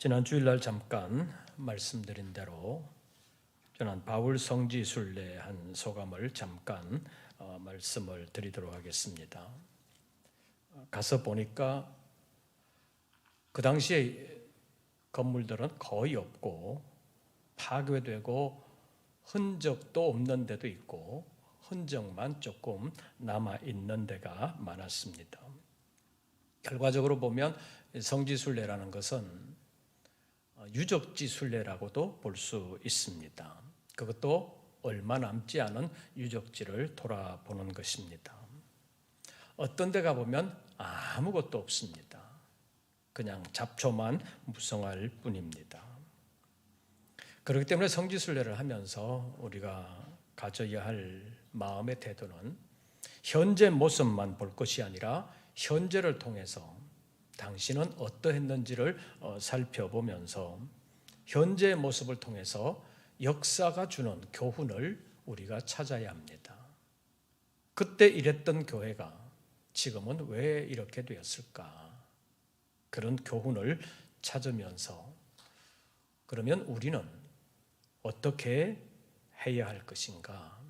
지난 주일날 잠깐 말씀드린 대로 저는 바울 성지 순례 한 소감을 잠깐 말씀을 드리도록 하겠습니다. 가서 보니까 그 당시에 건물들은 거의 없고 파괴되고 흔적도 없는 데도 있고 흔적만 조금 남아있는 데가 많았습니다. 결과적으로 보면 성지 순례라는 것은 유적지 순례라고도 볼 수 있습니다. 그것도 얼마 남지 않은 유적지를 돌아보는 것입니다. 어떤 데 가보면 아무것도 없습니다. 그냥 잡초만 무성할 뿐입니다. 그렇기 때문에 성지 순례를 하면서 우리가 가져야 할 마음의 태도는 현재 모습만 볼 것이 아니라 현재를 통해서 당신은 어떠했는지를 살펴보면서 현재의 모습을 통해서 역사가 주는 교훈을 우리가 찾아야 합니다. 그때 이랬던 교회가 지금은 왜 이렇게 되었을까? 그런 교훈을 찾으면서 그러면 우리는 어떻게 해야 할 것인가?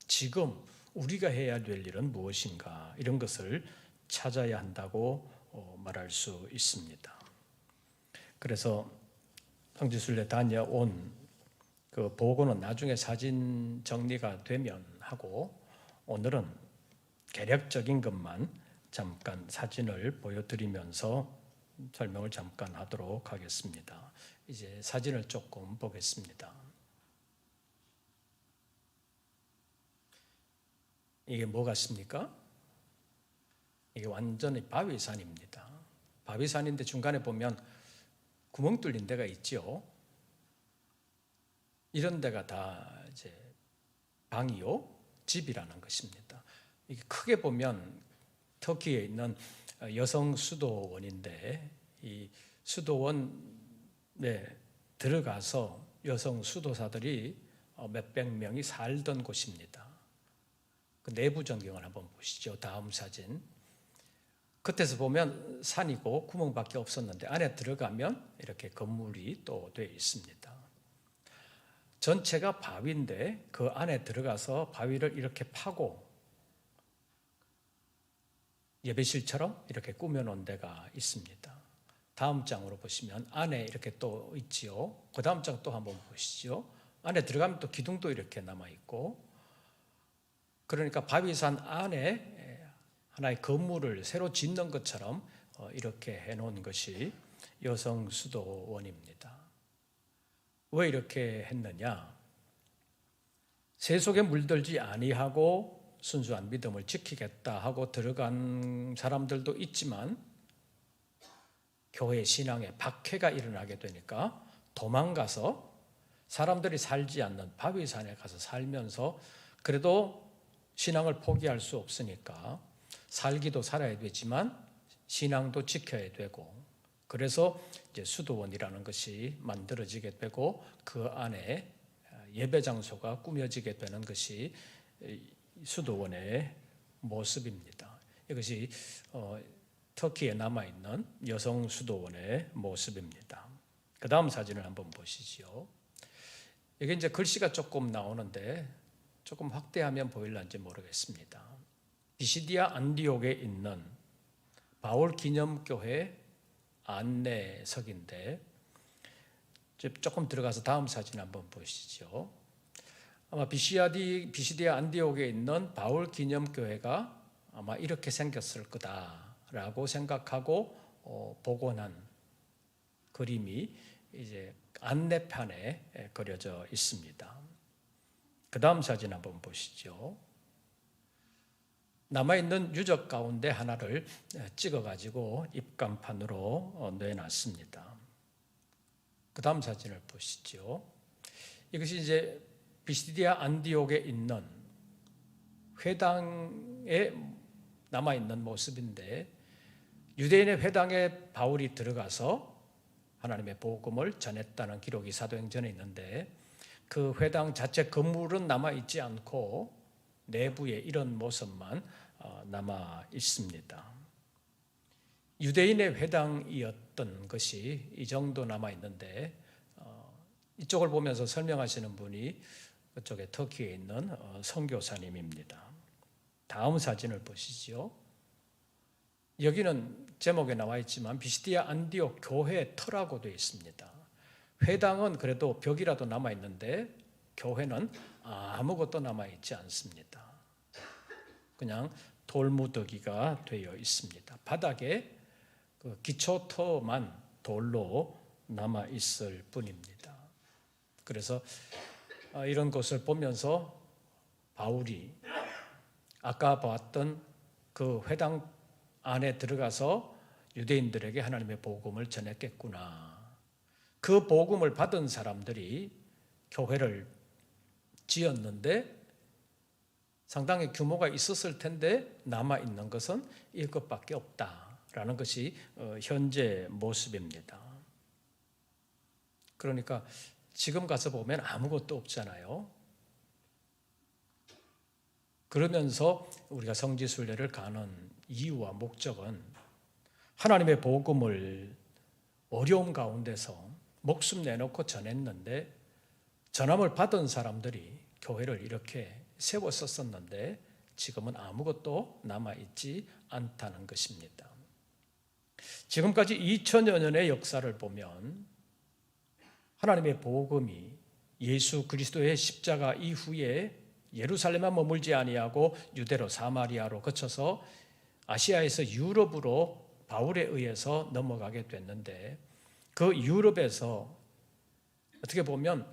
지금 우리가 해야 될 일은 무엇인가? 이런 것을 찾아야 한다고 말할 수 있습니다. 그래서 성지순례 다녀온 그 보고는 나중에 사진 정리가 되면 하고 오늘은 개략적인 것만 잠깐 사진을 보여드리면서 설명을 잠깐 하도록 하겠습니다. 이제 사진을 조금 보겠습니다. 이게 뭐 같습니까? 이게 완전히 바위산입니다. 바위산인데 중간에 보면 구멍 뚫린 데가 있죠. 이런 데가 다 이제 방이요, 집이라는 것입니다. 이게 크게 보면 터키에 있는 여성 수도원인데 이 수도원에 들어가서 여성 수도사들이 몇백 명이 살던 곳입니다. 그 내부 전경을 한번 보시죠. 다음 사진. 끝에서 보면 산이고 구멍밖에 없었는데 안에 들어가면 이렇게 건물이 또 되어 있습니다. 전체가 바위인데 그 안에 들어가서 바위를 이렇게 파고 예배실처럼 이렇게 꾸며놓은 데가 있습니다. 다음 장으로 보시면 안에 이렇게 또 있지요. 그 다음 장 또 한번 보시죠. 안에 들어가면 또 기둥도 이렇게 남아있고 그러니까 바위산 안에 하나의 건물을 새로 짓는 것처럼 이렇게 해놓은 것이 여성 수도원입니다. 왜 이렇게 했느냐? 세속에 물들지 아니하고 순수한 믿음을 지키겠다 하고 들어간 사람들도 있지만 교회 신앙에 박해가 일어나게 되니까 도망가서 사람들이 살지 않는 바위산에 가서 살면서 그래도 신앙을 포기할 수 없으니까 살기도 살아야 되지만 신앙도 지켜야 되고 그래서 이제 수도원이라는 것이 만들어지게 되고 그 안에 예배 장소가 꾸며지게 되는 것이 수도원의 모습입니다. 이것이 터키에 남아있는 여성 수도원의 모습입니다. 그 다음 사진을 한번 보시죠. 여기 이제 글씨가 조금 나오는데 조금 확대하면 보일런지 모르겠습니다. 비시디아 안디옥에 있는 바울 기념교회 안내석인데 조금 들어가서 다음 사진 한번 보시죠. 아마 비시디아 안디옥에 있는 바울 기념교회가 아마 이렇게 생겼을 거다라고 생각하고 복원한 그림이 이제 안내판에 그려져 있습니다. 그 다음 사진 한번 보시죠. 남아있는 유적 가운데 하나를 찍어가지고 입간판으로 내놨습니다. 그 다음 사진을 보시죠. 이것이 이제 비시디아 안디옥에 있는 회당에 남아있는 모습인데 유대인의 회당에 바울이 들어가서 하나님의 복음을 전했다는 기록이 사도행전에 있는데 그 회당 자체 건물은 남아있지 않고 내부에 이런 모습만 남아 있습니다. 유대인의 회당이었던 것이 이 정도 남아 있는데 이쪽을 보면서 설명하시는 분이 그쪽에 터키에 있는 선교사님입니다. 다음 사진을 보시죠. 여기는 제목에 나와 있지만 비시디아 안디옥 교회 터라고 되어 있습니다. 회당은 그래도 벽이라도 남아 있는데 교회는 아무것도 남아 있지 않습니다. 그냥 돌무더기가 되어 있습니다. 바닥에 그 기초터만 돌로 남아 있을 뿐입니다. 그래서 이런 것을 보면서 바울이 아까 봤던 그 회당 안에 들어가서 유대인들에게 하나님의 복음을 전했겠구나. 그 복음을 받은 사람들이 교회를 지었는데 상당히 규모가 있었을 텐데 남아있는 것은 이것밖에 없다라는 것이 현재 모습입니다. 그러니까 지금 가서 보면 아무것도 없잖아요. 그러면서 우리가 성지순례를 가는 이유와 목적은 하나님의 복음을 어려움 가운데서 목숨 내놓고 전했는데 전함을 받은 사람들이 교회를 이렇게 세웠었는데 지금은 아무것도 남아있지 않다는 것입니다. 지금까지 2000여 년의 역사를 보면 하나님의 복음이 예수 그리스도의 십자가 이후에 예루살렘만 머물지 아니하고 유대로 사마리아로 거쳐서 아시아에서 유럽으로 바울에 의해서 넘어가게 됐는데 그 유럽에서 어떻게 보면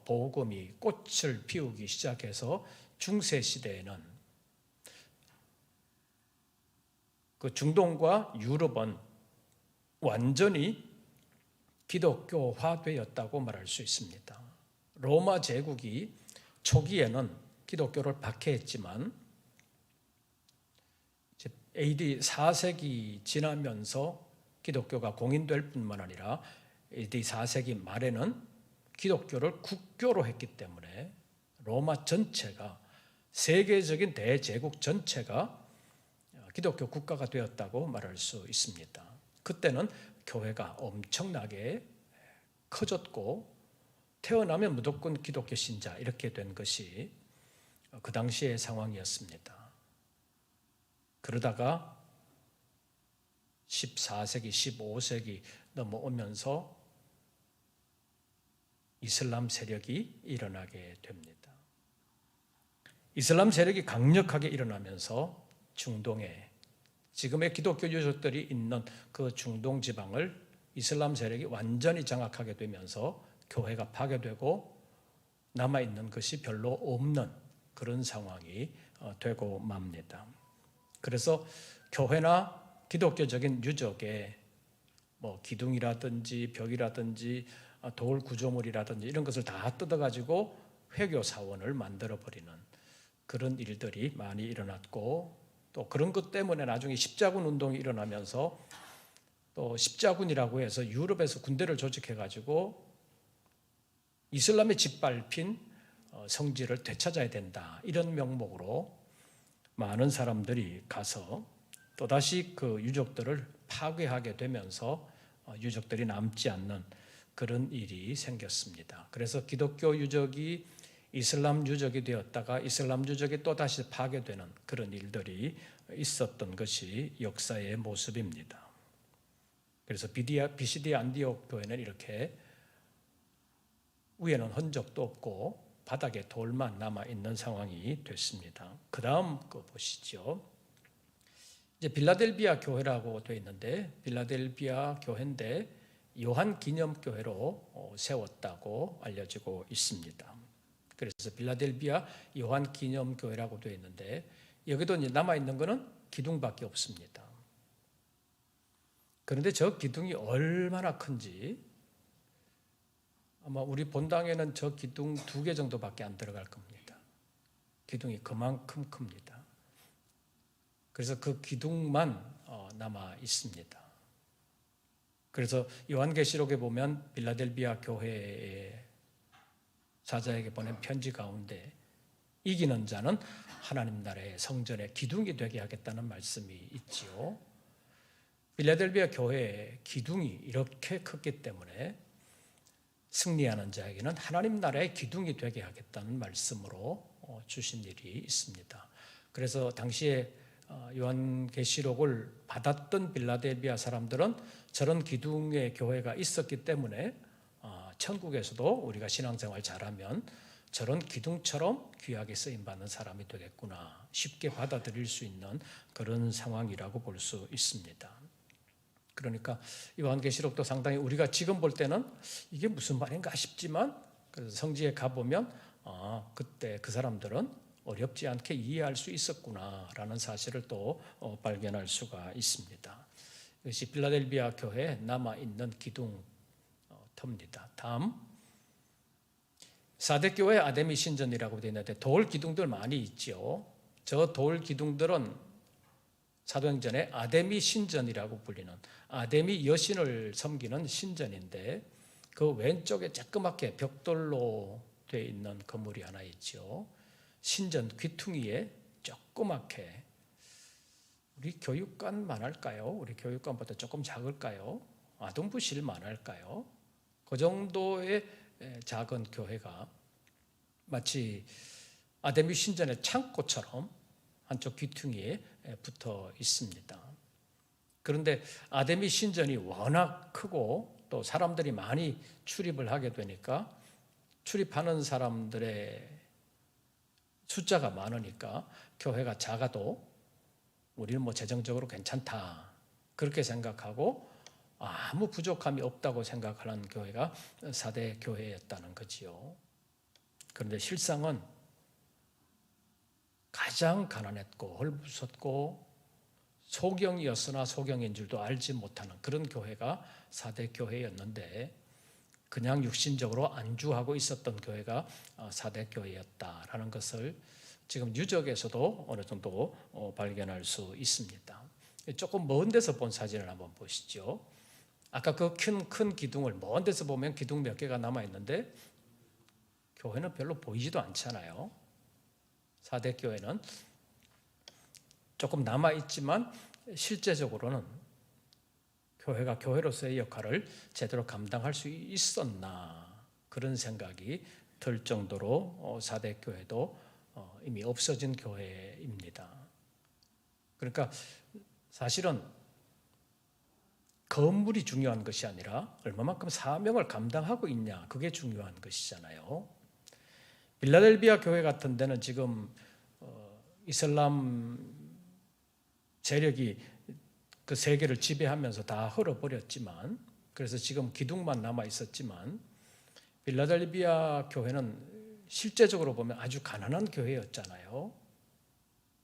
복음이 꽃을 피우기 시작해서 중세 시대에는 그 중동과 유럽은 완전히 기독교화되었다고 말할 수 있습니다. 로마 제국이 초기에는 기독교를 박해했지만 AD 4세기 지나면서 기독교가 공인될 뿐만 아니라 AD 4세기 말에는 기독교를 국교로 했기 때문에 로마 전체가 세계적인 대제국 전체가 기독교 국가가 되었다고 말할 수 있습니다. 그때는 교회가 엄청나게 커졌고 태어나면 무조건 기독교 신자 이렇게 된 것이 그 당시의 상황이었습니다. 그러다가 14세기, 15세기 넘어오면서 이슬람 세력이 일어나게 됩니다. 이슬람 세력이 강력하게 일어나면서 중동에 지금의 기독교 유적들이 있는 그 중동 지방을 이슬람 세력이 완전히 장악하게 되면서 교회가 파괴되고 남아있는 것이 별로 없는 그런 상황이 되고 맙니다. 그래서 교회나 기독교적인 유적에 뭐 기둥이라든지 벽이라든지 돌 구조물이라든지 이런 것을 다 뜯어가지고 회교 사원을 만들어버리는 그런 일들이 많이 일어났고 또 그런 것 때문에 나중에 십자군 운동이 일어나면서 또 십자군이라고 해서 유럽에서 군대를 조직해가지고 이슬람에 짓밟힌 성지를 되찾아야 된다 이런 명목으로 많은 사람들이 가서 또다시 그 유적들을 파괴하게 되면서 유적들이 남지 않는 그런 일이 생겼습니다. 그래서 기독교 유적이 이슬람 유적이 되었다가 이슬람 유적이 또다시 파괴되는 그런 일들이 있었던 것이 역사의 모습입니다. 그래서 비시디아 안디옥 교회는 이렇게 위에는 흔적도 없고 바닥에 돌만 남아있는 상황이 됐습니다. 그 다음 거 보시죠. 이제 빌라델비아 교회라고 되어 있는데 빌라델비아 교회인데 요한 기념교회로 세웠다고 알려지고 있습니다. 그래서 빌라델비아 요한 기념교회라고 되어 있는데 여기도 이제 남아있는 것은 기둥밖에 없습니다. 그런데 저 기둥이 얼마나 큰지 아마 우리 본당에는 저 기둥 2개 정도밖에 안 들어갈 겁니다. 기둥이 그만큼 큽니다. 그래서 그 기둥만 남아 있습니다. 그래서 요한계시록에 보면 빌라델비아 교회의 사자에게 보낸 편지 가운데 이기는 자는 하나님 나라의 성전의 기둥이 되게 하겠다는 말씀이 있지요. 필라델피아 교회의 기둥이 이렇게 컸기 때문에 승리하는 자에게는 하나님 나라의 기둥이 되게 하겠다는 말씀으로 주신 일이 있습니다. 그래서 당시에 요한계시록을 받았던 필라델피아 사람들은 저런 기둥의 교회가 있었기 때문에 천국에서도 우리가 신앙생활 잘하면 저런 기둥처럼 귀하게 쓰임받는 사람이 되겠구나, 쉽게 받아들일 수 있는 그런 상황이라고 볼 수 있습니다. 그러니까 요한계시록도 상당히 우리가 지금 볼 때는 이게 무슨 말인가 싶지만, 그래서 성지에 가보면 그때 그 사람들은 어렵지 않게 이해할 수 있었구나라는 사실을 또 발견할 수가 있습니다. 이것이 필라델피아 교회에 남아있는 기둥터입니다. 다음, 사대교회 아데미 신전이라고 되어 있는데 돌 기둥들 많이 있죠. 저 돌 기둥들은 사도행전에 아데미 신전이라고 불리는, 아데미 여신을 섬기는 신전인데, 그 왼쪽에 조그맣게 벽돌로 되어 있는 건물이 하나 있죠. 신전 귀퉁이에 조그맣게, 우리 교육관만 할까요? 우리 교육관보다 조금 작을까요? 아동부실만 할까요? 그 정도의 작은 교회가 마치 아데미 신전의 창고처럼 한쪽 귀퉁이에 붙어 있습니다. 그런데 아데미 신전이 워낙 크고 또 사람들이 많이 출입을 하게 되니까, 출입하는 사람들의 숫자가 많으니까 교회가 작아도 우리는 뭐 재정적으로 괜찮다, 그렇게 생각하고 아무 부족함이 없다고 생각하는 교회가 사대 교회였다는 거지요. 그런데 실상은 가장 가난했고 헐벗었고 소경이었으나 소경인 줄도 알지 못하는 그런 교회가 사대 교회였는데, 그냥 육신적으로 안주하고 있었던 교회가 사대 교회였다라는 것을 지금 유적에서도 어느 정도 발견할 수 있습니다. 조금 먼 데서 본 사진을 한번 보시죠. 아까 그 큰 기둥을 먼 데서 보면 기둥 몇 개가 남아 있는데 교회는 별로 보이지도 않잖아요. 사대 교회는 조금 남아 있지만 실제적으로는 교회가 교회로서의 역할을 제대로 감당할 수 있었나, 그런 생각이 들 정도로 사대 교회도 이미 없어진 교회입니다. 그러니까 사실은 건물이 중요한 것이 아니라 얼마만큼 사명을 감당하고 있냐, 그게 중요한 것이잖아요. 필라델피아 교회 같은 데는 지금 이슬람 세력이 그 세계를 지배하면서 다 헐어버렸지만, 그래서 지금 기둥만 남아 있었지만, 필라델피아 교회는 실제적으로 보면 아주 가난한 교회였잖아요.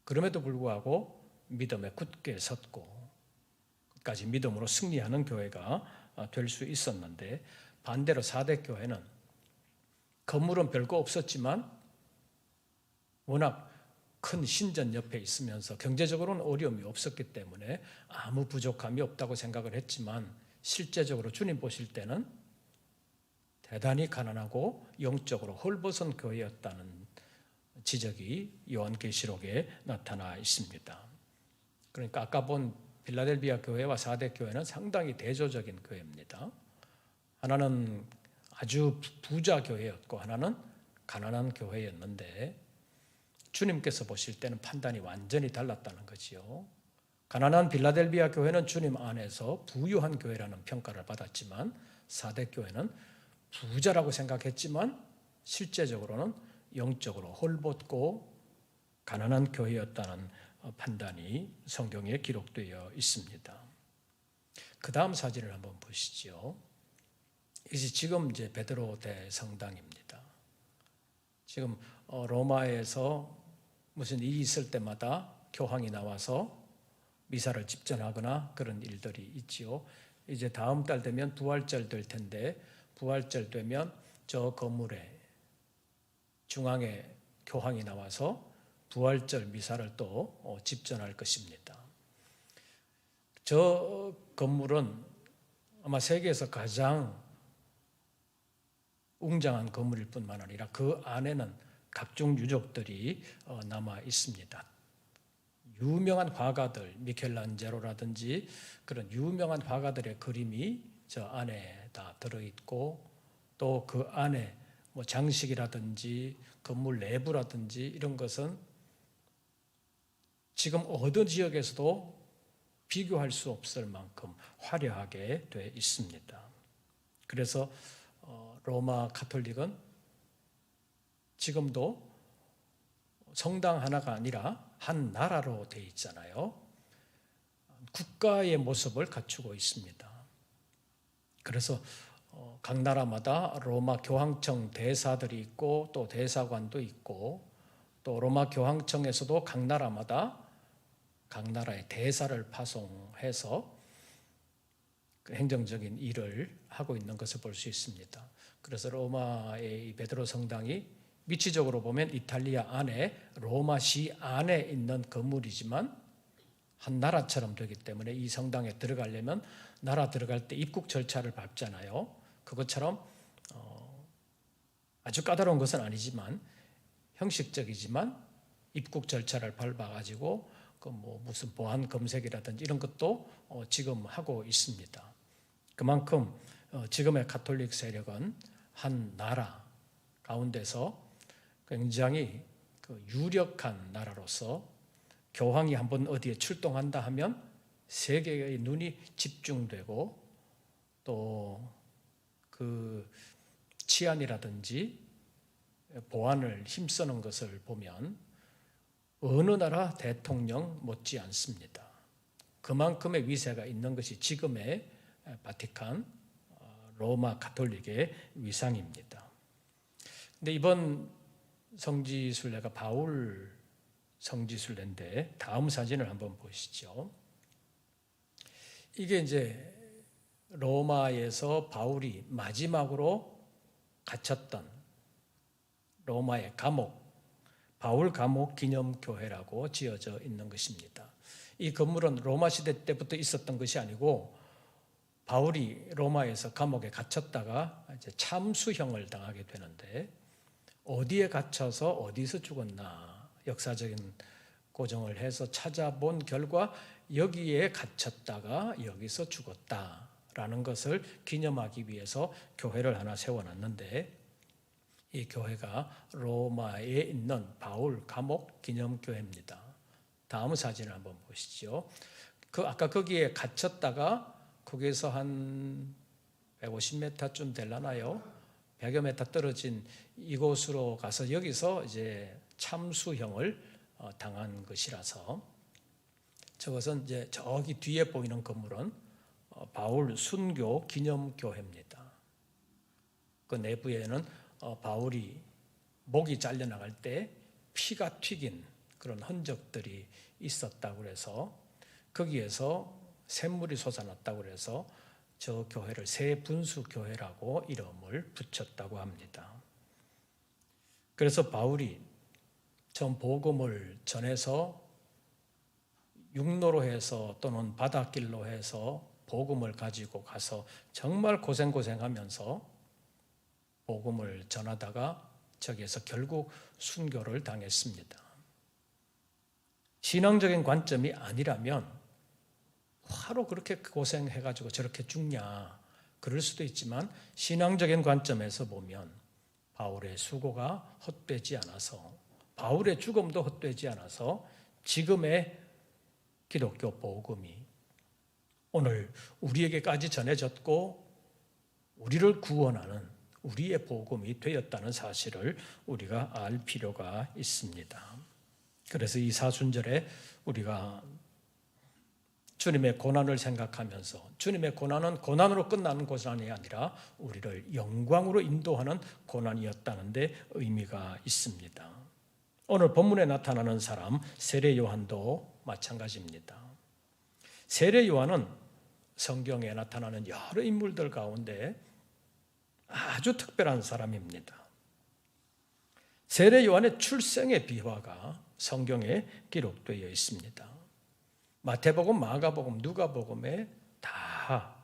그럼에도 불구하고 믿음에 굳게 섰고 끝까지 믿음으로 승리하는 교회가 될 수 있었는데, 반대로 사대 교회는 건물은 별거 없었지만 워낙 큰 신전 옆에 있으면서 경제적으로는 어려움이 없었기 때문에 아무 부족함이 없다고 생각을 했지만, 실제적으로 주님 보실 때는 대단히 가난하고 영적으로 헐벗은 교회였다는 지적이 요한계시록에 나타나 있습니다. 그러니까 아까 본 필라델피아 교회와 사대 교회는 상당히 대조적인 교회입니다. 하나는 아주 부자 교회였고 하나는 가난한 교회였는데, 주님께서 보실 때는 판단이 완전히 달랐다는 거지요. 가난한 필라델피아 교회는 주님 안에서 부유한 교회라는 평가를 받았지만, 사대 교회는 부자라고 생각했지만 실제적으로는 영적으로 헐벗고 가난한 교회였다는 판단이 성경에 기록되어 있습니다. 그 다음 사진을 한번 보시죠. 이것이 지금 이제 베드로 대성당입니다. 지금 로마에서 무슨 일이 있을 때마다 교황이 나와서 미사를 집전하거나 그런 일들이 있지요. 이제 다음 달 되면 부활절 될 텐데, 부활절 되면 저 건물에 중앙에 교황이 나와서 부활절 미사를 또 집전할 것입니다. 저 건물은 아마 세계에서 가장 웅장한 건물일 뿐만 아니라 그 안에는 각종 유적들이 남아 있습니다. 유명한 화가들, 미켈란젤로라든지 그런 유명한 화가들의 그림이 저 안에 다 들어있고, 또 그 안에 뭐 장식이라든지 건물 내부라든지 이런 것은 지금 어느 지역에서도 비교할 수 없을 만큼 화려하게 되어 있습니다. 그래서 로마 가톨릭은 지금도 성당 하나가 아니라 한 나라로 되어 있잖아요. 국가의 모습을 갖추고 있습니다. 그래서 각 나라마다 로마 교황청 대사들이 있고, 또 대사관도 있고, 또 로마 교황청에서도 각 나라마다 각 나라의 대사를 파송해서 그 행정적인 일을 하고 있는 것을 볼 수 있습니다. 그래서 로마의 베드로 성당이 위치적으로 보면 이탈리아 안에, 로마시 안에 있는 건물이지만 한 나라처럼 되기 때문에 이 성당에 들어가려면 나라 들어갈 때 입국 절차를 밟잖아요. 그것처럼 아주 까다로운 것은 아니지만 형식적이지만 입국 절차를 밟아가지고 그 뭐 무슨 보안 검색이라든지 이런 것도 지금 하고 있습니다. 그만큼 지금의 가톨릭 세력은 한 나라 가운데서 굉장히 유력한 나라로서 교황이 한번 어디에 출동한다 하면 세계의 눈이 집중되고, 또 그 치안이라든지 보안을 힘쓰는 것을 보면 어느 나라 대통령 못지 않습니다. 그만큼의 위세가 있는 것이 지금의 바티칸 로마 가톨릭의 위상입니다. 근데 이번 성지순례가 바울 성지순례인데 다음 사진을 한번 보시죠. 이게 이제 로마에서 바울이 마지막으로 갇혔던 로마의 감옥, 바울 감옥 기념교회라고 지어져 있는 것입니다. 이 건물은 로마 시대 때부터 있었던 것이 아니고 바울이 로마에서 감옥에 갇혔다가 이제 참수형을 당하게 되는데, 어디에 갇혀서 어디서 죽었나 역사적인 고정을 해서 찾아본 결과 여기에 갇혔다가 여기서 죽었다라는 것을 기념하기 위해서 교회를 하나 세워놨는데, 이 교회가 로마에 있는 바울 감옥 기념교회입니다. 다음 사진을 한번 보시죠. 아까 거기에 갇혔다가 거기에서 한 150m쯤 되려나요? 100여 미터 떨어진 이곳으로 가서 여기서 이제 참수형을 당한 것이라서, 저것은 이제 저기 뒤에 보이는 건물은 바울 순교 기념교회입니다. 그 내부에는 바울이 목이 잘려나갈 때 피가 튀긴 그런 흔적들이 있었다고 해서 거기에서 샘물이 솟아났다고 해서 저 교회를 새분수교회라고 이름을 붙였다고 합니다. 그래서 바울이 전 복음을 전해서 육로로 해서 또는 바닷길로 해서 복음을 가지고 가서 정말 고생하면서 복음을 전하다가 저기에서 결국 순교를 당했습니다. 신앙적인 관점이 아니라면 바로 그렇게 고생해가지고 저렇게 죽냐, 그럴 수도 있지만 신앙적인 관점에서 보면 바울의 수고가 헛되지 않아서, 바울의 죽음도 헛되지 않아서 지금의 기독교 복음이 오늘 우리에게까지 전해졌고 우리를 구원하는 우리의 복음이 되었다는 사실을 우리가 알 필요가 있습니다. 그래서 이 사순절에 우리가 주님의 고난을 생각하면서, 주님의 고난은 고난으로 끝나는 고난이 아니라 우리를 영광으로 인도하는 고난이었다는 데 의미가 있습니다. 오늘 본문에 나타나는 사람 세례 요한도 마찬가지입니다. 세례 요한은 성경에 나타나는 여러 인물들 가운데 아주 특별한 사람입니다. 세례 요한의 출생의 비화가 성경에 기록되어 있습니다. 마태복음, 마가복음, 누가복음에 다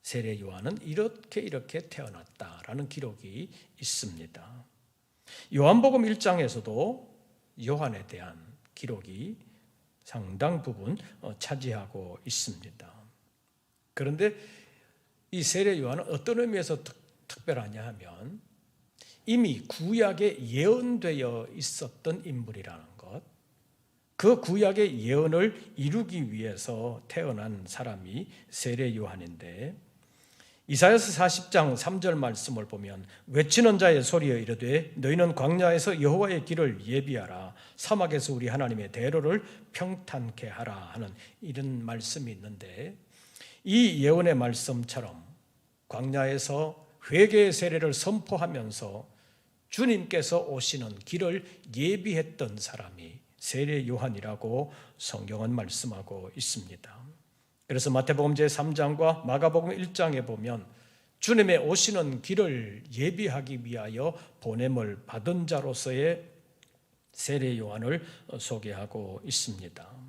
세례 요한은 이렇게 태어났다라는 기록이 있습니다. 요한복음 1장에서도 요한에 대한 기록이 상당 부분 차지하고 있습니다. 그런데 이 세례 요한은 어떤 의미에서 특별하냐 하면 이미 구약에 예언되어 있었던 인물이라는 것, 그 구약의 예언을 이루기 위해서 태어난 사람이 세례 요한인데, 이사야서 40장 3절 말씀을 보면 외치는 자의 소리에 이르되 너희는 광야에서 여호와의 길을 예비하라, 사막에서 우리 하나님의 대로를 평탄케 하라 하는 이런 말씀이 있는데, 이 예언의 말씀처럼 광야에서 회개의 세례를 선포하면서 주님께서 오시는 길을 예비했던 사람이 세례 요한이라고 성경은 말씀하고 있습니다. 그래서 마태복음 제3장과 마가복음 1장에 보면 주님의 오시는 길을 예비하기 위하여 보냄을 받은 자로서의 세례 요한을 소개하고 있습니다.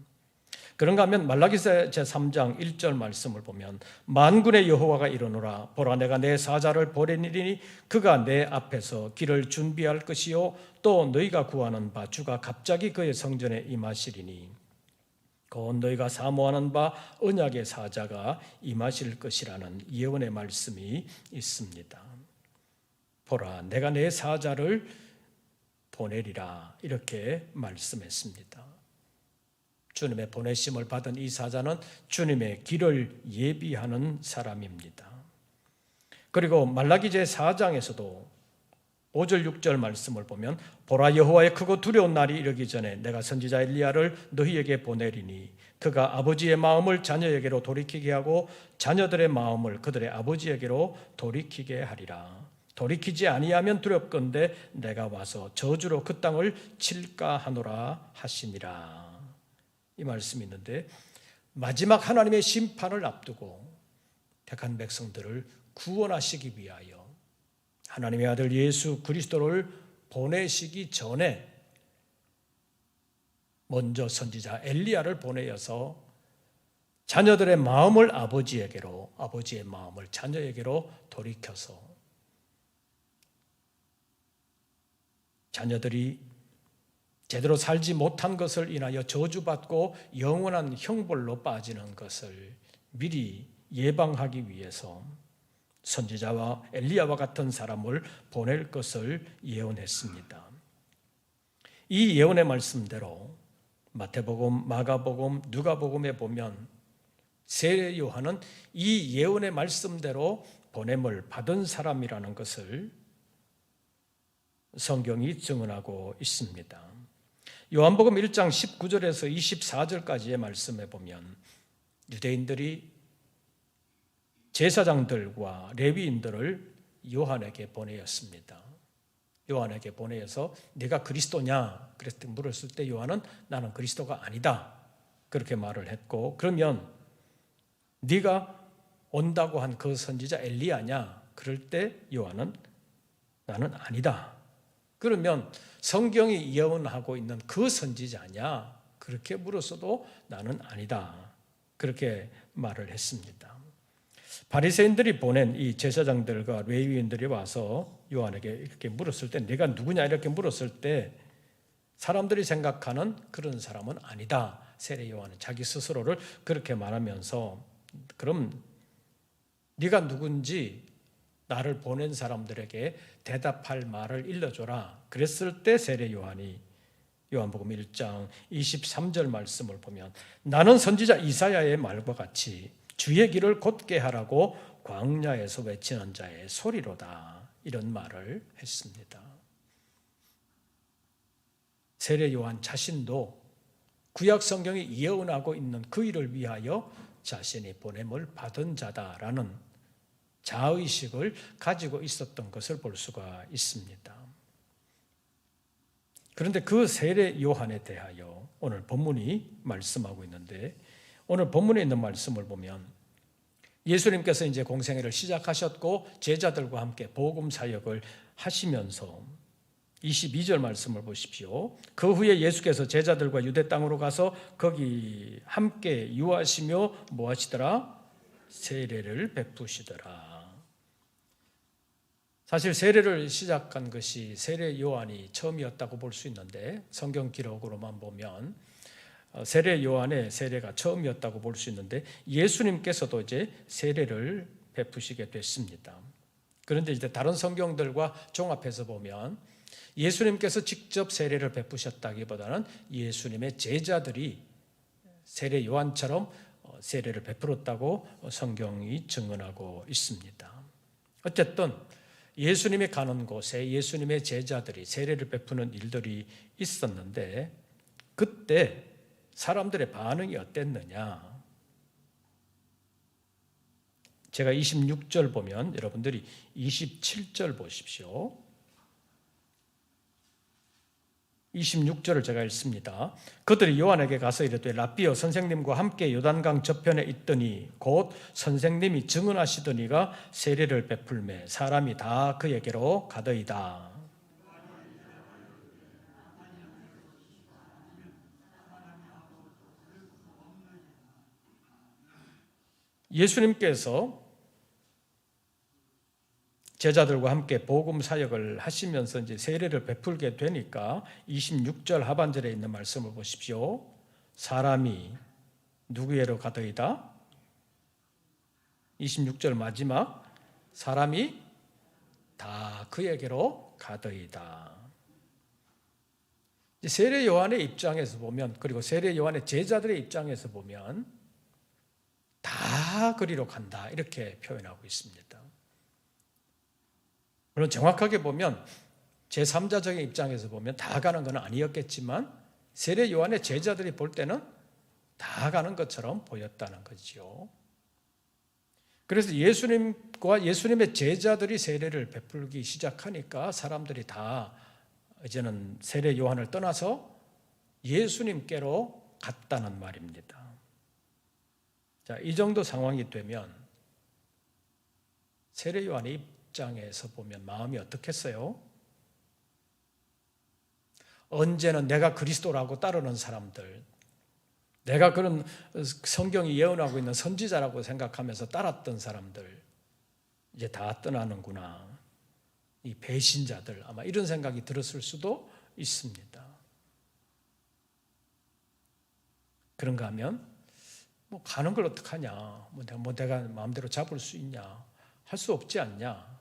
그런가 하면 말라기서 제3장 1절 말씀을 보면 만군의 여호와가 이르노라, 보라 내가 내 사자를 보내리니 그가 내 앞에서 길을 준비할 것이요 또 너희가 구하는 바 주가 갑자기 그의 성전에 임하시리니 곧 너희가 사모하는 바 언약의 사자가 임하실 것이라는 예언의 말씀이 있습니다. 보라 내가 내 사자를 보내리라, 이렇게 말씀했습니다. 주님의 보내심을 받은 이 사자는 주님의 길을 예비하는 사람입니다. 그리고 말라기 제4장에서도 5절 6절 말씀을 보면 보라 여호와의 크고 두려운 날이 이르기 전에 내가 선지자 엘리야를 너희에게 보내리니 그가 아버지의 마음을 자녀에게로 돌이키게 하고 자녀들의 마음을 그들의 아버지에게로 돌이키게 하리라. 돌이키지 아니하면 두렵건대 내가 와서 저주로 그 땅을 칠까 하노라 하시니라. 이 말씀이 있는데, 마지막 하나님의 심판을 앞두고 택한 백성들을 구원하시기 위하여 하나님의 아들 예수 그리스도를 보내시기 전에 먼저 선지자 엘리야를 보내어서 자녀들의 마음을 아버지에게로, 아버지의 마음을 자녀에게로 돌이켜서 자녀들이 제대로 살지 못한 것을 인하여 저주받고 영원한 형벌로 빠지는 것을 미리 예방하기 위해서 선지자와 엘리야와 같은 사람을 보낼 것을 예언했습니다. 이 예언의 말씀대로 마태복음, 마가복음, 누가복음에 보면 세례 요한은 이 예언의 말씀대로 보냄을 받은 사람이라는 것을 성경이 증언하고 있습니다. 요한복음 1장 19절에서 24절까지의 말씀에 보면 유대인들이 제사장들과 레위인들을 요한에게 보내었습니다. 요한에게 보내어서 네가 그리스도냐? 그랬더니 물었을 때 요한은 나는 그리스도가 아니다, 그렇게 말을 했고, 그러면 네가 온다고 한 그 선지자 엘리야냐? 그럴 때 요한은 나는 아니다. 그러면 성경이 예언하고 있는 그 선지자냐? 그렇게 물었어도 나는 아니다, 그렇게 말을 했습니다. 바리새인들이 보낸 이 제사장들과 레위인들이 와서 요한에게 이렇게 물었을 때 네가 누구냐? 이렇게 물었을 때 사람들이 생각하는 그런 사람은 아니다. 세례 요한은 자기 스스로를 그렇게 말하면서 그럼 네가 누군지 나를 보낸 사람들에게 대답할 말을 일러줘라. 그랬을 때 세례 요한이 요한복음 1장 23절 말씀을 보면 나는 선지자 이사야의 말과 같이 주의 길을 곧게 하라고 광야에서 외치는 자의 소리로다, 이런 말을 했습니다. 세례 요한 자신도 구약 성경이 예언하고 있는 그 일을 위하여 자신이 보냄을 받은 자다라는 자의식을 가지고 있었던 것을 볼 수가 있습니다. 그런데 그 세례 요한에 대하여 오늘 본문이 말씀하고 있는데, 오늘 본문에 있는 말씀을 보면 예수님께서 이제 공생애를 시작하셨고 제자들과 함께 복음 사역을 하시면서 22절 말씀을 보십시오. 그 후에 예수께서 제자들과 유대 땅으로 가서 거기 함께 유하시며 뭐 하시더라? 세례를 베푸시더라. 사실 세례를 시작한 것이 세례 요한이 처음이었다고 볼 수 있는데 성경 기록으로만 보면 세례 요한의 세례가 처음이었다고 볼 수 있는데 예수님께서도 이제 세례를 베푸시게 됐습니다. 그런데 이제 다른 성경들과 종합해서 보면 예수님께서 직접 세례를 베푸셨다기보다는 예수님의 제자들이 세례 요한처럼 세례를 베풀었다고 성경이 증언하고 있습니다. 어쨌든 예수님이 가는 곳에 예수님의 제자들이 세례를 베푸는 일들이 있었는데 그때 사람들의 반응이 어땠느냐? 제가 26절 보면 여러분들이 27절 보십시오. 26절을 제가 읽습니다. 그들이 요한에게 가서 이르되 라삐여 선생님과 함께 요단강 저편에 있더니 곧 선생님이 증언하시더니가 세례를 베풀매 사람이 다 그에게로 가더이다. 예수님께서 제자들과 함께 복음 사역을 하시면서 이제 세례를 베풀게 되니까 26절 하반절에 있는 말씀을 보십시오. 사람이 누구에게로 가더이다? 26절 마지막 사람이 다 그에게로 가더이다. 세례 요한의 입장에서 보면 그리고 세례 요한의 제자들의 입장에서 보면 다 그리로 간다 이렇게 표현하고 있습니다. 물론 정확하게 보면 제3자적인 입장에서 보면 다 가는 건 아니었겠지만 세례 요한의 제자들이 볼 때는 다 가는 것처럼 보였다는 거죠. 그래서 예수님과 예수님의 제자들이 세례를 베풀기 시작하니까 사람들이 다 이제는 세례 요한을 떠나서 예수님께로 갔다는 말입니다. 자, 이 정도 상황이 되면 세례 요한의 입장에서 보면 마음이 어떻겠어요? 언제는 내가 그리스도라고 따르는 사람들, 내가 그런 성경이 예언하고 있는 선지자라고 생각하면서 따랐던 사람들 이제 다 떠나는구나. 이 배신자들 아마 이런 생각이 들었을 수도 있습니다. 그런가 하면 뭐 가는 걸 어떡하냐, 뭐 내가 마음대로 잡을 수 있냐, 할 수 없지 않냐,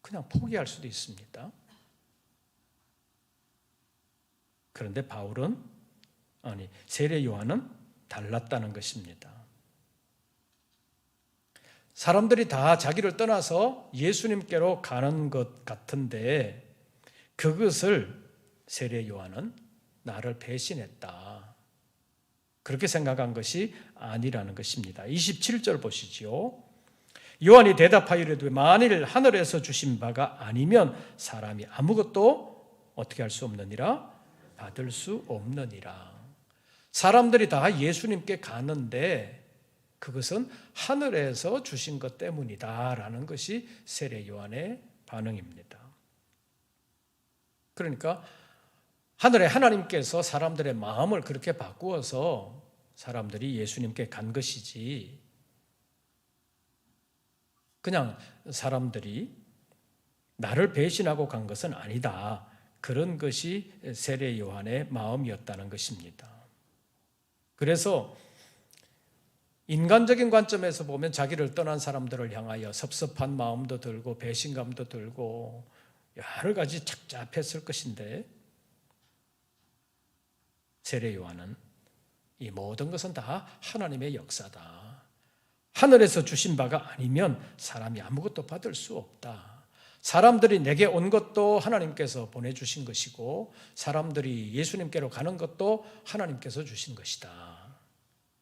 그냥 포기할 수도 있습니다. 그런데 바울은 세례 요한은 달랐다는 것입니다. 사람들이 다 자기를 떠나서 예수님께로 가는 것 같은데 그것을 세례 요한은 나를 배신했다, 그렇게 생각한 것이 아니라는 것입니다. 27절 보시죠. 요한이 대답하여 이르되 만일 하늘에서 주신 바가 아니면 사람이 아무것도 어떻게 할 수 없느니라, 받을 수 없느니라. 사람들이 다 예수님께 가는데 그것은 하늘에서 주신 것 때문이다라는 것이 세례 요한의 반응입니다. 그러니까 하늘의 하나님께서 사람들의 마음을 그렇게 바꾸어서 사람들이 예수님께 간 것이지 그냥 사람들이 나를 배신하고 간 것은 아니다. 그런 것이 세례 요한의 마음이었다는 것입니다. 그래서 인간적인 관점에서 보면 자기를 떠난 사람들을 향하여 섭섭한 마음도 들고 배신감도 들고 여러 가지 착잡했을 것인데 세례 요한은 이 모든 것은 다 하나님의 역사다. 하늘에서 주신 바가 아니면 사람이 아무것도 받을 수 없다. 사람들이 내게 온 것도 하나님께서 보내주신 것이고 사람들이 예수님께로 가는 것도 하나님께서 주신 것이다.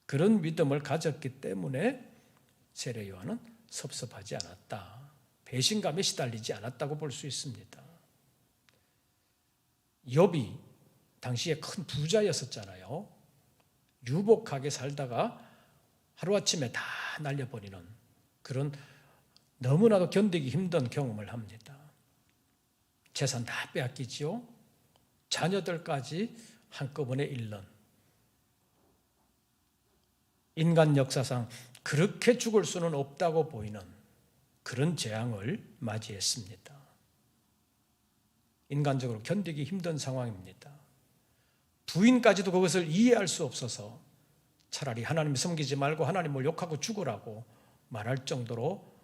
그런 믿음을 가졌기 때문에 세례 요한은 섭섭하지 않았다. 배신감에 시달리지 않았다고 볼 수 있습니다. 욥이 당시에 큰 부자였었잖아요. 유복하게 살다가 하루아침에 다 날려버리는 그런 너무나도 견디기 힘든 경험을 합니다. 재산 다 빼앗기지요. 자녀들까지 한꺼번에 잃는, 인간 역사상 그렇게 죽을 수는 없다고 보이는 그런 재앙을 맞이했습니다. 인간적으로 견디기 힘든 상황입니다. 부인까지도 그것을 이해할 수 없어서 차라리 하나님 섬기지 말고 하나님을 욕하고 죽으라고 말할 정도로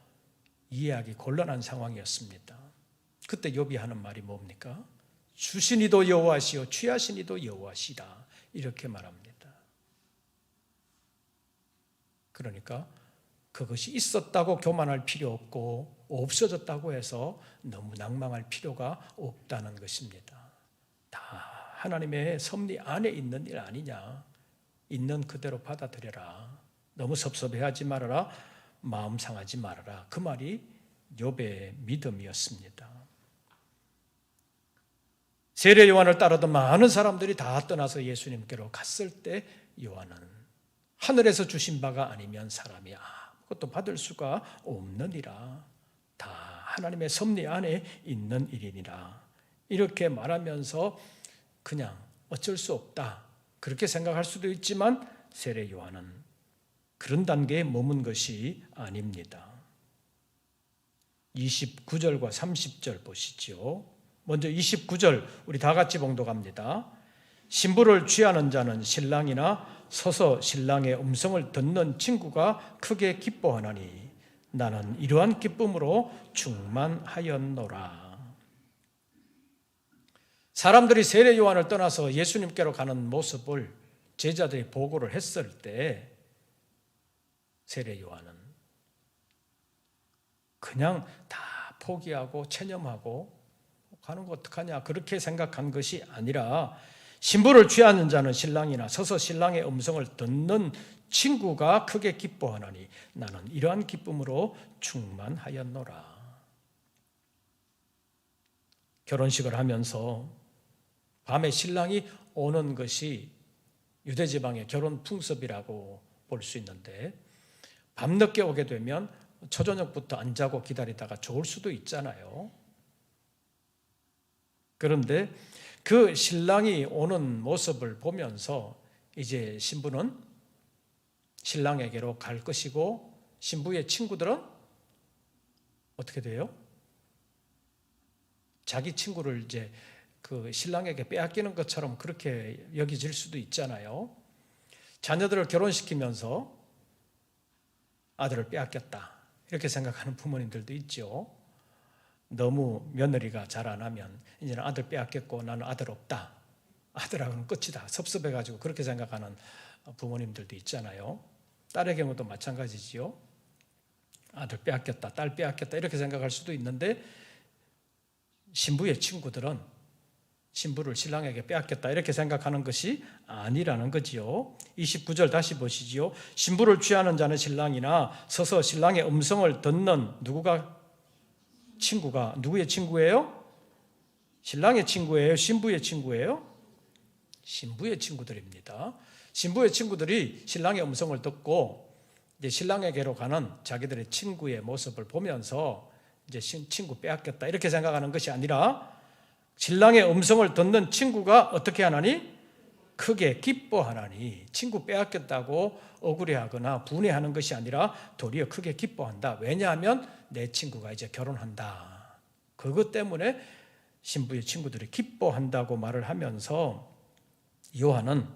이해하기 곤란한 상황이었습니다. 그때 욥이 하는 말이 뭡니까? 주시니도 여호와시요 취하시니도 여호와시다, 이렇게 말합니다. 그러니까 그것이 있었다고 교만할 필요 없고 없어졌다고 해서 너무 낭망할 필요가 없다는 것입니다. 다 하나님의 섭리 안에 있는 일 아니냐, 있는 그대로 받아들여라, 너무 섭섭해하지 말아라, 마음 상하지 말아라, 그 말이 욥의 믿음이었습니다. 세례 요한을 따르던 많은 사람들이 다 떠나서 예수님께로 갔을 때 요한은 하늘에서 주신 바가 아니면 사람이 아무것도 받을 수가 없느니라, 다 하나님의 섭리 안에 있는 일이니라, 이렇게 말하면서 그냥 어쩔 수 없다 그렇게 생각할 수도 있지만 세례 요한은 그런 단계에 머문 것이 아닙니다. 29절과 30절 보시죠. 먼저 29절 우리 다 같이 봉독합니다. 신부를 취하는 자는 신랑이나 서서 신랑의 음성을 듣는 친구가 크게 기뻐하나니 나는 이러한 기쁨으로 충만하였노라. 사람들이 세례 요한을 떠나서 예수님께로 가는 모습을 제자들이 보고를 했을 때 세례 요한은 그냥 다 포기하고 체념하고 가는 거 어떡하냐 그렇게 생각한 것이 아니라 신부를 취하는 자는 신랑이나 서서 신랑의 음성을 듣는 친구가 크게 기뻐하나니 나는 이러한 기쁨으로 충만하였노라. 결혼식을 하면서 밤에 신랑이 오는 것이 유대지방의 결혼 풍습이라고 볼 수 있는데 밤늦게 오게 되면 초저녁부터 안 자고 기다리다가 좋을 수도 있잖아요. 그런데 그 신랑이 오는 모습을 보면서 이제 신부는 신랑에게로 갈 것이고 신부의 친구들은 어떻게 돼요? 자기 친구를 이제 그 신랑에게 빼앗기는 것처럼 그렇게 여겨질 수도 있잖아요. 자녀들을 결혼시키면서 아들을 빼앗겼다 이렇게 생각하는 부모님들도 있죠. 너무 며느리가 잘 안 하면 이제는 아들 빼앗겼고 나는 아들 없다, 아들하고는 끝이다, 섭섭해가지고 그렇게 생각하는 부모님들도 있잖아요. 딸의 경우도 마찬가지지요. 아들 빼앗겼다, 딸 빼앗겼다 이렇게 생각할 수도 있는데 신부의 친구들은 신부를 신랑에게 빼앗겼다 이렇게 생각하는 것이 아니라는 거지요. 29절 다시 보시지요. 신부를 취하는 자는 신랑이나 서서 신랑의 음성을 듣는 친구가 누구의 친구예요? 신랑의 친구예요? 신부의 친구예요? 신부의 친구들입니다. 신부의 친구들이 신랑의 음성을 듣고 이제 신랑에게로 가는 자기들의 친구의 모습을 보면서 이제 친구 빼앗겼다 이렇게 생각하는 것이 아니라 신랑의 음성을 듣는 친구가 어떻게 하나니? 크게 기뻐하나니, 친구 빼앗겼다고 억울해하거나 분해하는 것이 아니라 도리어 크게 기뻐한다. 왜냐하면 내 친구가 이제 결혼한다. 그것 때문에 신부의 친구들이 기뻐한다고 말을 하면서 요한은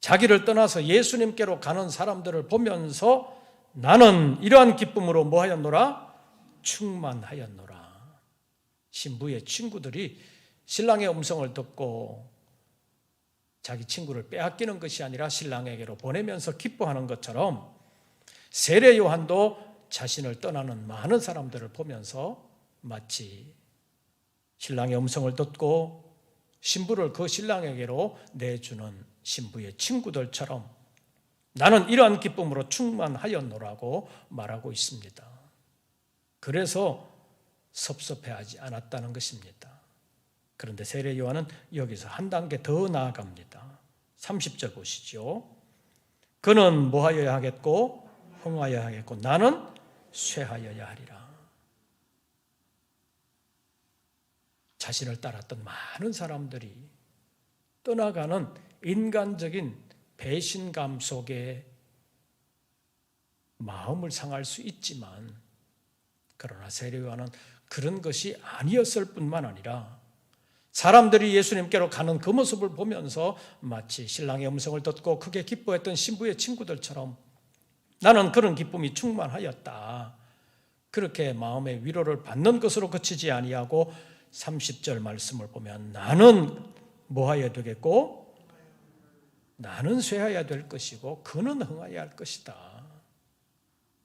자기를 떠나서 예수님께로 가는 사람들을 보면서 나는 이러한 기쁨으로 뭐하였노라? 충만하였노라. 신부의 친구들이 신랑의 음성을 듣고 자기 친구를 빼앗기는 것이 아니라 신랑에게로 보내면서 기뻐하는 것처럼 세례 요한도 자신을 떠나는 많은 사람들을 보면서 마치 신랑의 음성을 듣고 신부를 그 신랑에게로 내주는 신부의 친구들처럼 나는 이러한 기쁨으로 충만하였노라고 말하고 있습니다. 그래서 섭섭해하지 않았다는 것입니다. 그런데 세례 요한은 여기서 한 단계 더 나아갑니다. 30절 보시죠. 그는 뭐하여야 하겠고 흥하여야 하겠고 나는 쇠하여야 하리라. 자신을 따랐던 많은 사람들이 떠나가는 인간적인 배신감 속에 마음을 상할 수 있지만 그러나 세례 요한은 그런 것이 아니었을 뿐만 아니라 사람들이 예수님께로 가는 그 모습을 보면서 마치 신랑의 음성을 듣고 크게 기뻐했던 신부의 친구들처럼 나는 그런 기쁨이 충만하였다. 그렇게 마음의 위로를 받는 것으로 그치지 아니하고 30절 말씀을 보면 나는 뭐하여야 되겠고 나는 쇠하여야 될 것이고 그는 흥하여야 할 것이다.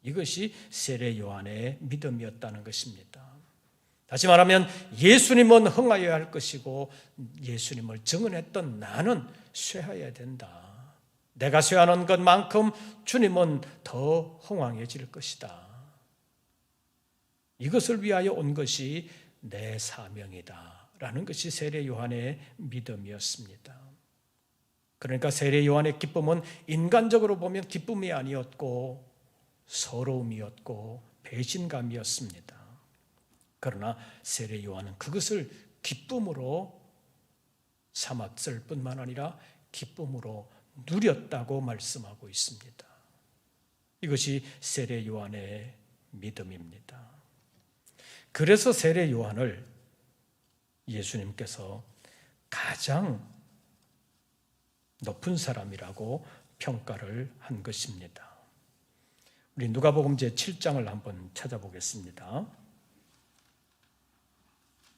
이것이 세례 요한의 믿음이었다는 것입니다. 다시 말하면 예수님은 흥하여야 할 것이고 예수님을 증언했던 나는 쇠하여야 된다. 내가 쇠하는 것만큼 주님은 더 흥왕해질 것이다. 이것을 위하여 온 것이 내 사명이다 라는 것이 세례 요한의 믿음이었습니다. 그러니까 세례 요한의 기쁨은 인간적으로 보면 기쁨이 아니었고 서러움이었고 배신감이었습니다. 그러나 세례 요한은 그것을 기쁨으로 삼았을 뿐만 아니라 기쁨으로 누렸다고 말씀하고 있습니다. 이것이 세례 요한의 믿음입니다. 그래서 세례 요한을 예수님께서 가장 높은 사람이라고 평가를 한 것입니다. 우리 누가복음 제7장을 한번 찾아보겠습니다.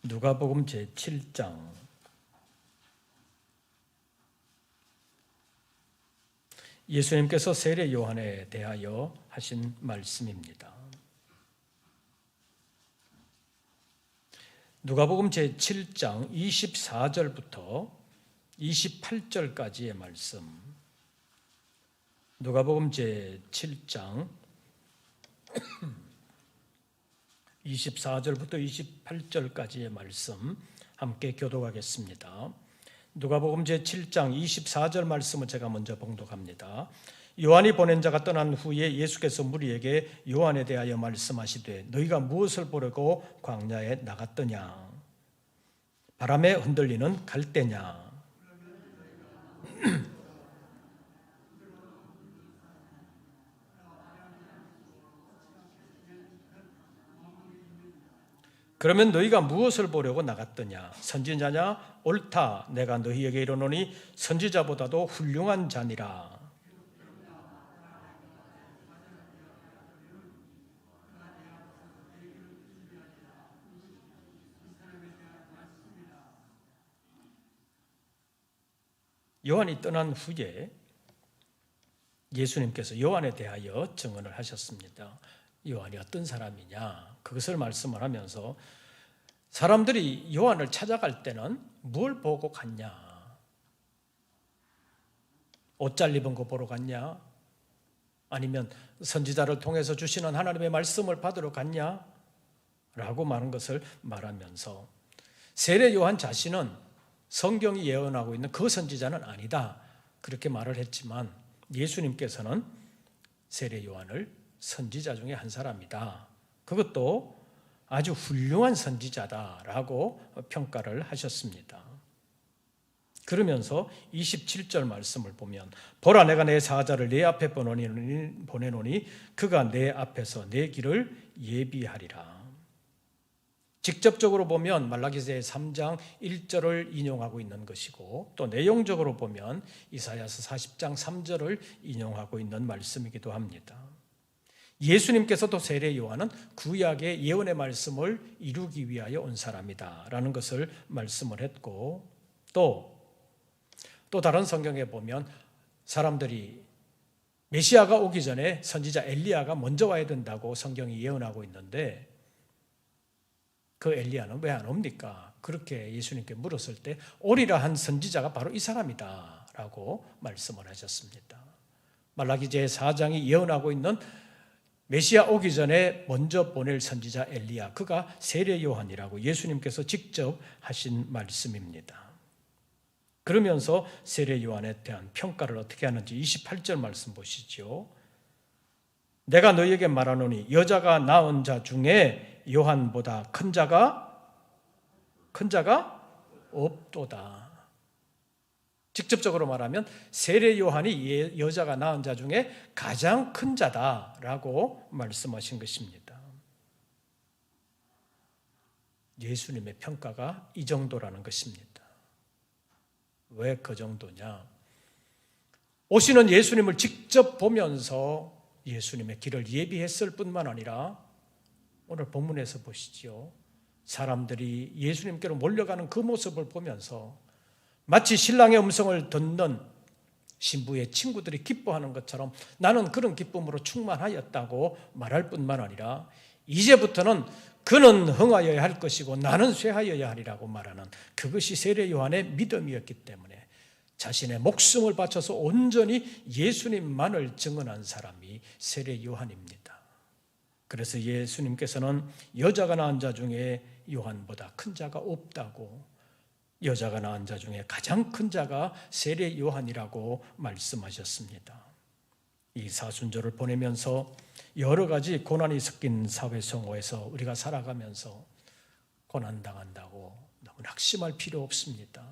누가복음 제7장 예수님께서 세례 요한에 대하여 하신 말씀입니다. 누가복음 제7장 24절부터 28절까지의 말씀. 누가복음 제7장 24절부터 28절까지의 말씀 함께 교독하겠습니다. 누가복음 제7장 24절 말씀을 제가 먼저 봉독합니다. 요한이 보낸 자가 떠난 후에 예수께서 무리에게 요한에 대하여 말씀하시되 너희가 무엇을 보려고 광야에 나갔더냐? 바람에 흔들리는 갈대냐? 그러면 너희가 무엇을 보려고 나갔더냐? 선지자냐? 옳다. 내가 너희에게 이르노니 선지자보다도 훌륭한 자니라. 요한이 떠난 후에 예수님께서 요한에 대하여 증언을 하셨습니다. 요한이 어떤 사람이냐? 그것을 말씀을 하면서 사람들이 요한을 찾아갈 때는 뭘 보고 갔냐? 옷 잘 입은 거 보러 갔냐? 아니면 선지자를 통해서 주시는 하나님의 말씀을 받으러 갔냐? 라고 말한 것을 말하면서 세례 요한 자신은 성경이 예언하고 있는 그 선지자는 아니다. 그렇게 말을 했지만 예수님께서는 세례 요한을 선지자 중에 한 사람이다. 그것도 아주 훌륭한 선지자다라고 평가를 하셨습니다. 그러면서 27절 말씀을 보면 보라 내가 내 사자를 내 앞에 보내노니 그가 내 앞에서 내 길을 예비하리라. 직접적으로 보면 말라기서 3장 1절을 인용하고 있는 것이고 또 내용적으로 보면 이사야서 40장 3절을 인용하고 있는 말씀이기도 합니다. 예수님께서도 세례 요한은 구약의 예언의 말씀을 이루기 위하여 온 사람이다 라는 것을 말씀을 했고 또 다른 성경에 보면 사람들이 메시아가 오기 전에 선지자 엘리야가 먼저 와야 된다고 성경이 예언하고 있는데 그 엘리야는 왜 안 옵니까? 그렇게 예수님께 물었을 때 오리라 한 선지자가 바로 이 사람이다 라고 말씀을 하셨습니다. 말라기 제4장이 예언하고 있는 메시아 오기 전에 먼저 보낼 선지자 엘리야, 그가 세례 요한이라고 예수님께서 직접 하신 말씀입니다. 그러면서 세례 요한에 대한 평가를 어떻게 하는지 28절 말씀 보시죠. 내가 너희에게 말하노니 여자가 낳은 자 중에 요한보다 큰 자가 없도다. 직접적으로 말하면 세례 요한이 여자가 낳은 자 중에 가장 큰 자다라고 말씀하신 것입니다. 예수님의 평가가 이 정도라는 것입니다. 왜 그 정도냐? 오시는 예수님을 직접 보면서 예수님의 길을 예비했을 뿐만 아니라 오늘 본문에서 보시지요. 사람들이 예수님께로 몰려가는 그 모습을 보면서 마치 신랑의 음성을 듣는 신부의 친구들이 기뻐하는 것처럼 나는 그런 기쁨으로 충만하였다고 말할 뿐만 아니라 이제부터는 그는 흥하여야 할 것이고 나는 쇠하여야 하리라고 말하는 그것이 세례 요한의 믿음이었기 때문에 자신의 목숨을 바쳐서 온전히 예수님만을 증언한 사람이 세례 요한입니다. 그래서 예수님께서는 여자가 낳은 자 중에 요한보다 큰 자가 없다고, 여자가 낳은 자 중에 가장 큰 자가 세례 요한이라고 말씀하셨습니다. 이 사순절을 보내면서 여러 가지 고난이 섞인 사회 생활에서 우리가 살아가면서 고난당한다고 너무 낙심할 필요 없습니다.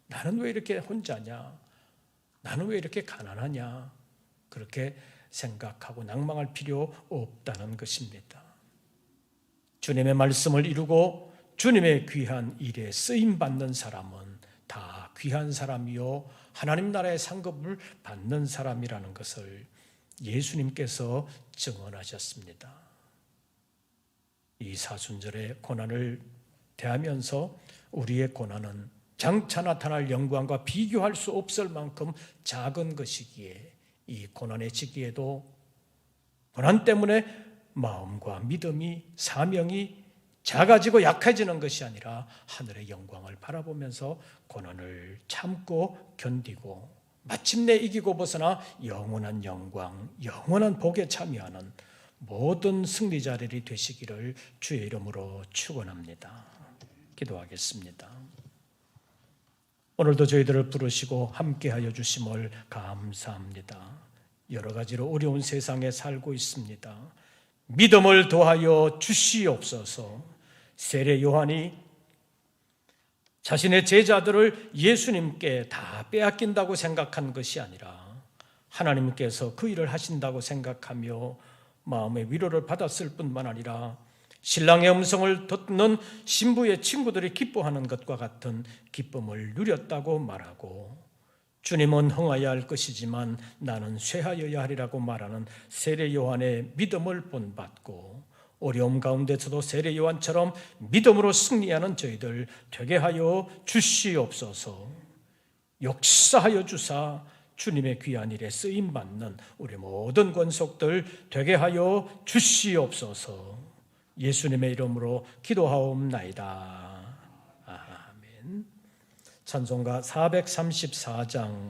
나는 왜 이렇게 혼자냐? 나는 왜 이렇게 가난하냐? 그렇게 생각하고 낭망할 필요 없다는 것입니다. 주님의 말씀을 이루고 주님의 귀한 일에 쓰임받는 사람은 다 귀한 사람이요 하나님 나라의 상급을 받는 사람이라는 것을 예수님께서 증언하셨습니다. 이 사순절의 고난을 대하면서 우리의 고난은 장차 나타날 영광과 비교할 수 없을 만큼 작은 것이기에 이 고난의 시기에도 고난 때문에 마음과 믿음이, 사명이 작아지고 약해지는 것이 아니라 하늘의 영광을 바라보면서 고난을 참고 견디고 마침내 이기고 벗어나 영원한 영광, 영원한 복에 참여하는 모든 승리자들이 되시기를 주의 이름으로 축원합니다. 기도하겠습니다. 오늘도 저희들을 부르시고 함께하여 주심을 감사합니다. 여러 가지로 어려운 세상에 살고 있습니다. 믿음을 더하여 주시옵소서. 세례 요한이 자신의 제자들을 예수님께 다 빼앗긴다고 생각한 것이 아니라 하나님께서 그 일을 하신다고 생각하며 마음의 위로를 받았을 뿐만 아니라 신랑의 음성을 듣는 신부의 친구들이 기뻐하는 것과 같은 기쁨을 누렸다고 말하고 주님은 흥하여야 할 것이지만 나는 쇠하여야 하리라고 말하는 세례 요한의 믿음을 본받고 어려움 가운데서도 세례 요한처럼 믿음으로 승리하는 저희들 되게 하여 주시옵소서. 역사하여 주사 주님의 귀한 일에 쓰임받는 우리 모든 권속들 되게 하여 주시옵소서. 예수님의 이름으로 기도하옵나이다. 아멘. 찬송가 434장